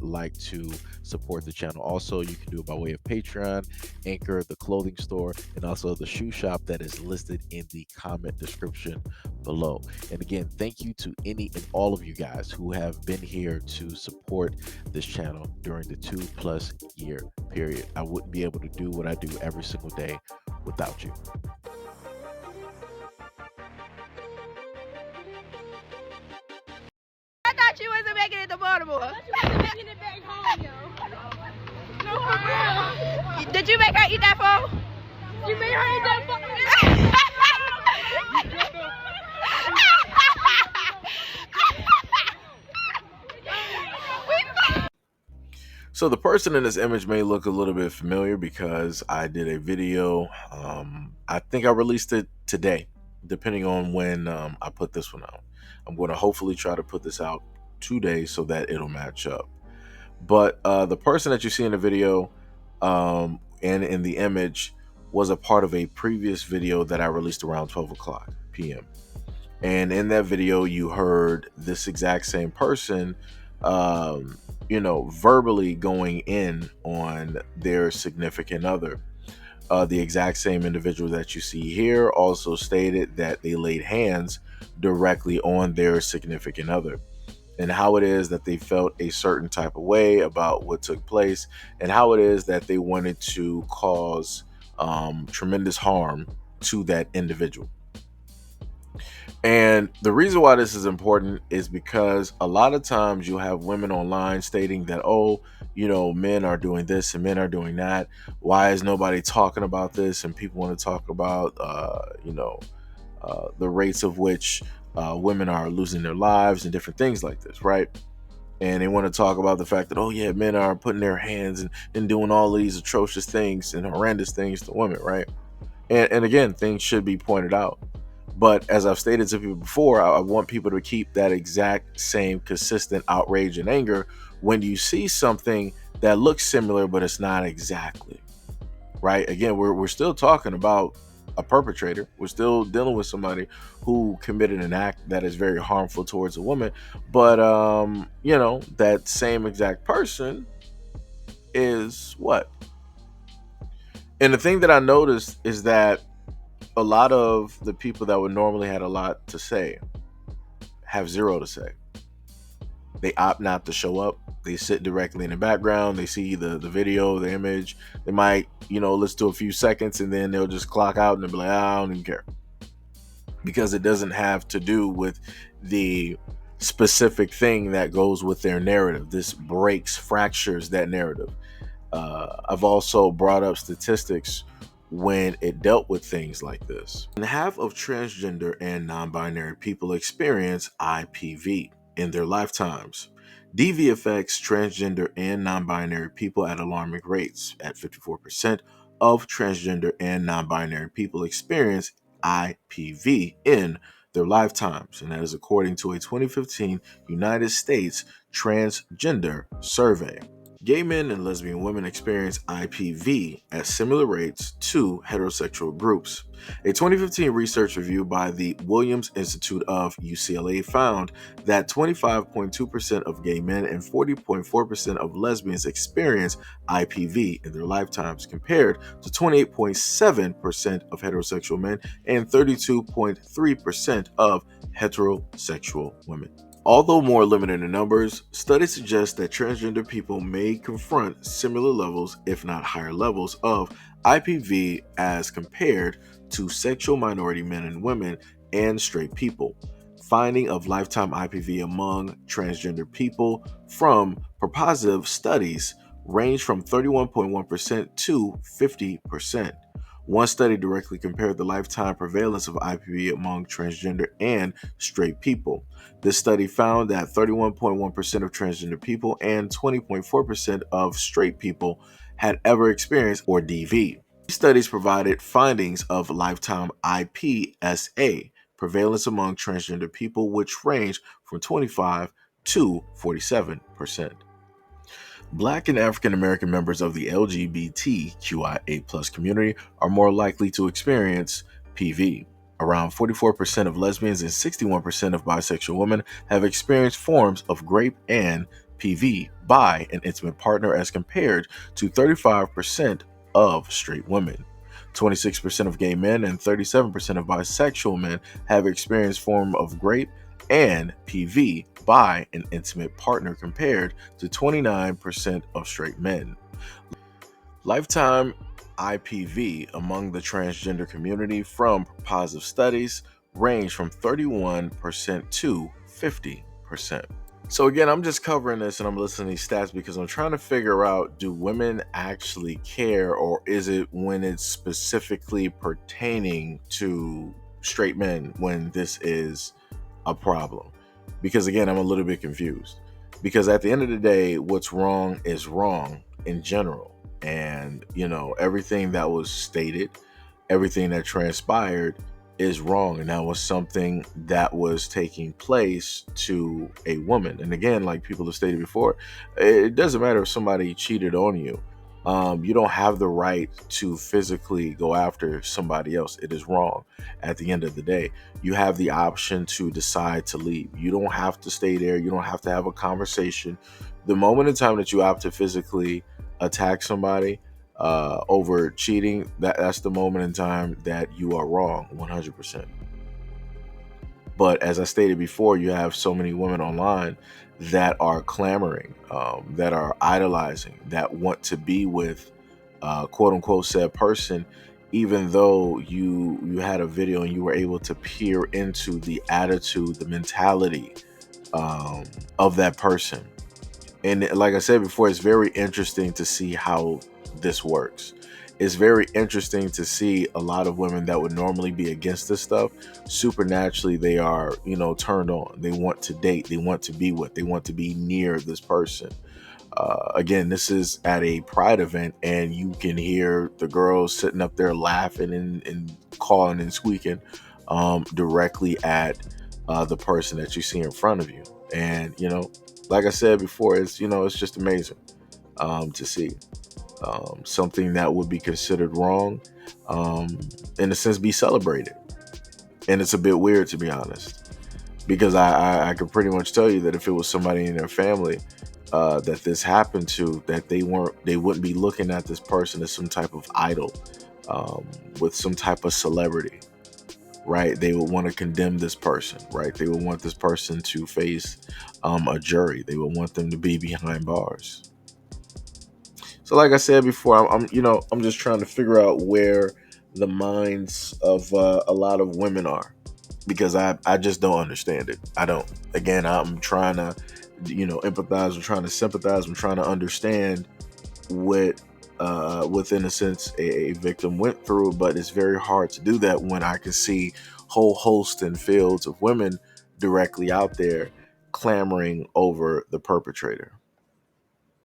like to support the channel. Also, you can do it by way of Patreon, Anchor, the clothing store, and also the shoe shop that is listed in the comment description below. And again, thank you to any and all of you guys who have been here to support this channel during the 2+ year period. I wouldn't be able to do what I do every single day without you. I thought you wasn't making it to Baltimore. I thought you wasn't making it back home, yo. No, for real. Did you make her eat that phone? You made her eat that phone? So the person in this image may look a little bit familiar because I did a video. I think I released it today, depending on when I put this one out. I'm going to hopefully try to put this out today so that it'll match up. But the person that you see in the video and in the image was a part of a previous video that I released around 12 o'clock p.m. And in that video, you heard this exact same person verbally going in on their significant other. The exact same individual that you see here also stated that they laid hands directly on their significant other, and how it is that they felt a certain type of way about what took place, and how it is that they wanted to cause tremendous harm to that individual. And the reason why this is important is because a lot of times you have women online stating that, oh, men are doing this and men are doing that. Why is nobody talking about this? And people want to talk about, the rates of which women are losing their lives and different things like this, right? And they want to talk about the fact that, oh yeah, men are putting their hands and doing all of these atrocious things and horrendous things to women, right? And again, things should be pointed out. But as I've stated to people before, I want people to keep that exact same consistent outrage and anger when you see something that looks similar, but it's not exactly, right? Again, we're still talking about a perpetrator. We're still dealing with somebody who committed an act that is very harmful towards a woman. But, that same exact person is what? And the thing that I noticed is that a lot of the people that would normally had a lot to say have zero to say. They opt not to show up. They sit directly in the background. They see the video, the image. They might, listen to a few seconds and then they'll just clock out and they'll be like, I don't even care. Because it doesn't have to do with the specific thing that goes with their narrative. This fractures that narrative. I've also brought up statistics when it dealt with things like this. And half of transgender and non-binary people experience IPV in their lifetimes. DV affects transgender and non-binary people at alarming rates. At 54% of transgender and non-binary people experience IPV in their lifetimes, and that is according to a 2015 United States Transgender Survey. Gay men and lesbian women experience IPV at similar rates to heterosexual groups. A 2015 research review by the Williams Institute of UCLA found that 25.2% of gay men and 40.4% of lesbians experience IPV in their lifetimes, compared to 28.7% of heterosexual men and 32.3% of heterosexual women. Although more limited in numbers, studies suggest that transgender people may confront similar levels, if not higher levels, of IPV as compared to sexual minority men and women and straight people. Finding of lifetime IPV among transgender people from propositive studies range from 31.1% to 50%. One study directly compared the lifetime prevalence of IPV among transgender and straight people. This study found that 31.1% of transgender people and 20.4% of straight people had ever experienced or DV. These studies provided findings of lifetime IPSA prevalence among transgender people, which ranged from 25 to 47%. Black and African American members of the LGBTQIA+ community are more likely to experience PV. Around 44% of lesbians and 61% of bisexual women have experienced forms of grape and PV, bi, and intimate partner as compared to 35% of straight women. 26% of gay men and 37% of bisexual men have experienced form of rape and PV, bi, and intimate partner compared to 29% of straight men. Lifetime IPV among the transgender community from positive studies range from 31% to 50%. So again, I'm just covering this and I'm listening to these stats because I'm trying to figure out, do women actually care, or is it when it's specifically pertaining to straight men when this is a problem? Because again, I'm a little bit confused. Because at the end of the day, what's wrong is wrong in general. And, everything that was stated, everything that transpired is wrong. And that was something that was taking place to a woman. And again, like people have stated before, it doesn't matter if somebody cheated on you. You don't have the right to physically go after somebody else. It is wrong. At the end of the day, you have the option to decide to leave. You don't have to stay there. You don't have to have a conversation. The moment in time that you opt to physically attack somebody over cheating, that's the moment in time that you are wrong 100%. But as I stated before, you have so many women online that are clamoring, that are idolizing, that want to be with quote unquote said person, even though you had a video and you were able to peer into the attitude, the mentality of that person. And like I said before, it's very interesting to see how this works. It's very interesting to see a lot of women that would normally be against this stuff. Supernaturally, they are, turned on. They want to date. They want to be with. They want to be near this person. Again, this is at a pride event, and you can hear the girls sitting up there laughing and calling and squeaking directly at the person that you see in front of you. And like I said before, it's just amazing to see something that would be considered wrong, in a sense, be celebrated. And it's a bit weird, to be honest, because I could pretty much tell you that if it was somebody in their family that this happened to, that they wouldn't be looking at this person as some type of idol, with some type of celebrity, right? They would want to condemn this person, right? They would want this person to face a jury. They would want them to be behind bars. So like I said before, I'm just trying to figure out where the minds of a lot of women are, because I just don't understand it. I don't. Again, I'm trying to, empathize. I'm trying to sympathize. I'm trying to understand what, within a sense, a victim went through. But it's very hard to do that when I can see whole hosts and fields of women directly out there clamoring over the perpetrator.